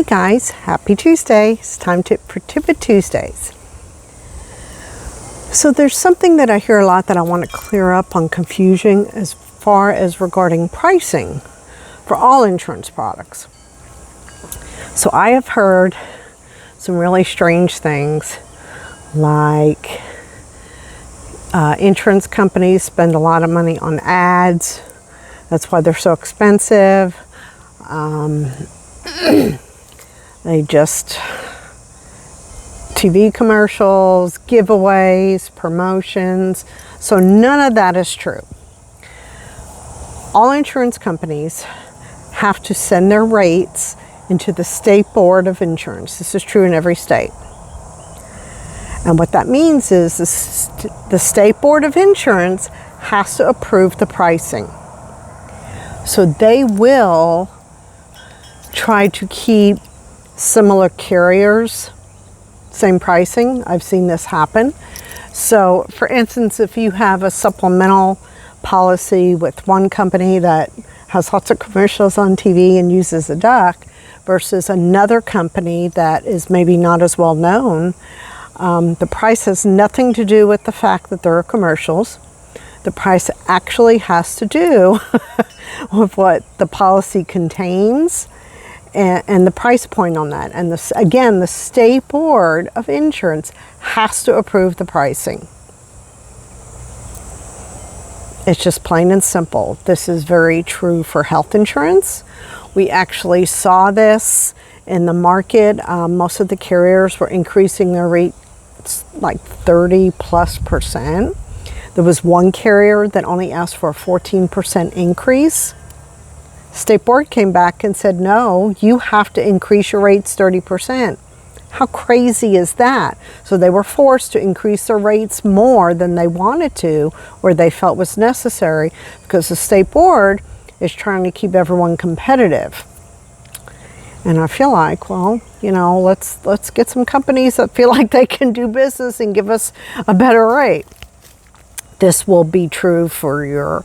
Hey guys, happy Tuesday. It's time for Tip of Tuesdays. So there's something that I hear a lot that I want to clear up on confusion as far as regarding pricing for all insurance products. So I have heard some really strange things like insurance companies spend a lot of money on ads. That's why they're so expensive. They just TV commercials, giveaways, promotions. So none of that is true. All insurance companies have to send their rates into the State Board of Insurance. This is true in every state. And what that means is the State Board of Insurance has to approve the pricing. So they will try to keep similar carriers, same pricing. I've seen this happen. So for instance, if you have a supplemental policy with one company that has lots of commercials on TV and uses a duck versus another company that is maybe not as well known, the price has nothing to do with the fact that there are commercials. The price actually has to do with what the policy contains and the price point on that. And this, again, the State Board of Insurance has to approve the pricing. It's just plain and simple. This is very true for health insurance. We actually saw this in the market. Most of the carriers were increasing their rates like 30+%. There was one carrier that only asked for a 14% increase. State Board came back and said, no, you have to increase your rates 30%. How crazy is that? So they were forced to increase their rates more than they wanted to or they felt was necessary because the State Board is trying to keep everyone competitive. And I feel like, well, you know, let's get some companies that feel like they can do business and give us a better rate. This will be true for your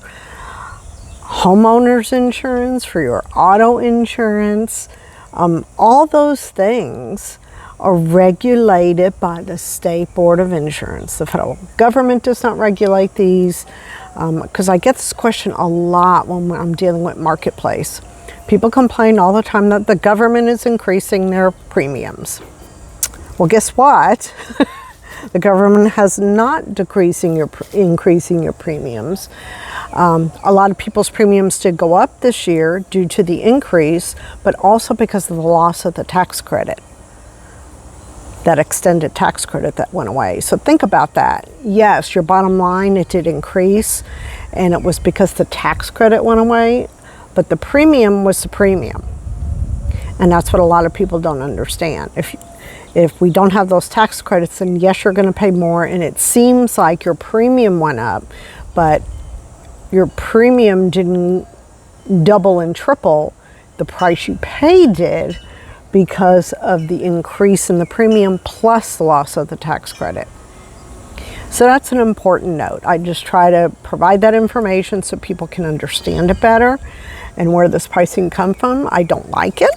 homeowners insurance, for your auto insurance. All those things are regulated by the State Board of Insurance. The federal government does not regulate these, because I get this question a lot when I'm dealing with Marketplace. People complain all the time that the government is increasing their premiums. Well, guess what? The government has not increasing your premiums. A lot of people's premiums did go up this year due to the increase, but also because of the loss of the tax credit. That extended tax credit that went away. So think about that. Yes, your bottom line, it did increase, and it was because the tax credit went away, but the premium was the premium. And that's what a lot of people don't understand. If we don't have those tax credits, then yes, you're going to pay more, and it seems like your premium went up, but your premium didn't double and triple. The price you paid did because of the increase in the premium plus the loss of the tax credit. So that's an important note. I just try to provide that information so people can understand it better and where this pricing comes from. I don't like it.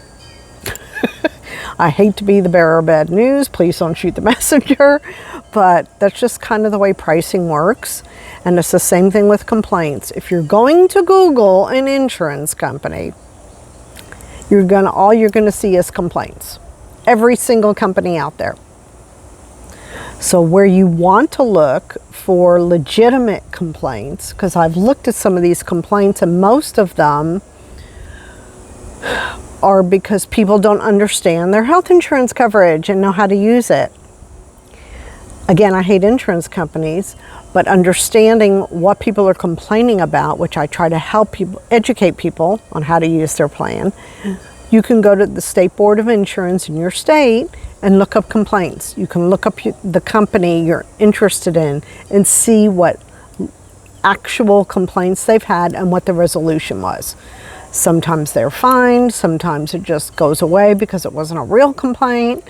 I hate to be the bearer of bad news. Please don't shoot the messenger. But that's just kind of the way pricing works. And it's the same thing with complaints. If you're going to Google an insurance company, all you're gonna see is complaints. Every single company out there. So where you want to look for legitimate complaints, because I've looked at some of these complaints and most of them are because people don't understand their health insurance coverage and know how to use it. Again, I hate insurance companies, but understanding what people are complaining about, which I try to help people, educate people on how to use their plan. You can go to the State Board of Insurance in your state and look up complaints. You can look up the company you're interested in and see what actual complaints they've had and what the resolution was. Sometimes they're fined, sometimes it just goes away because it wasn't a real complaint.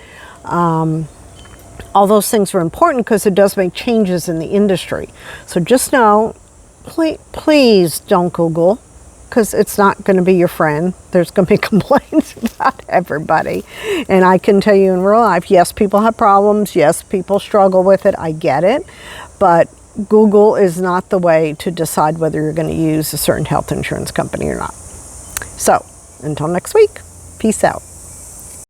All those things are important because it does make changes in the industry. So just know, please don't Google. because it's not going to be your friend. There's going to be complaints about everybody. And I can tell you in real life, yes, people have problems. Yes, people struggle with it. I get it. But Google is not the way to decide whether you're going to use a certain health insurance company or not. So, until next week, peace out.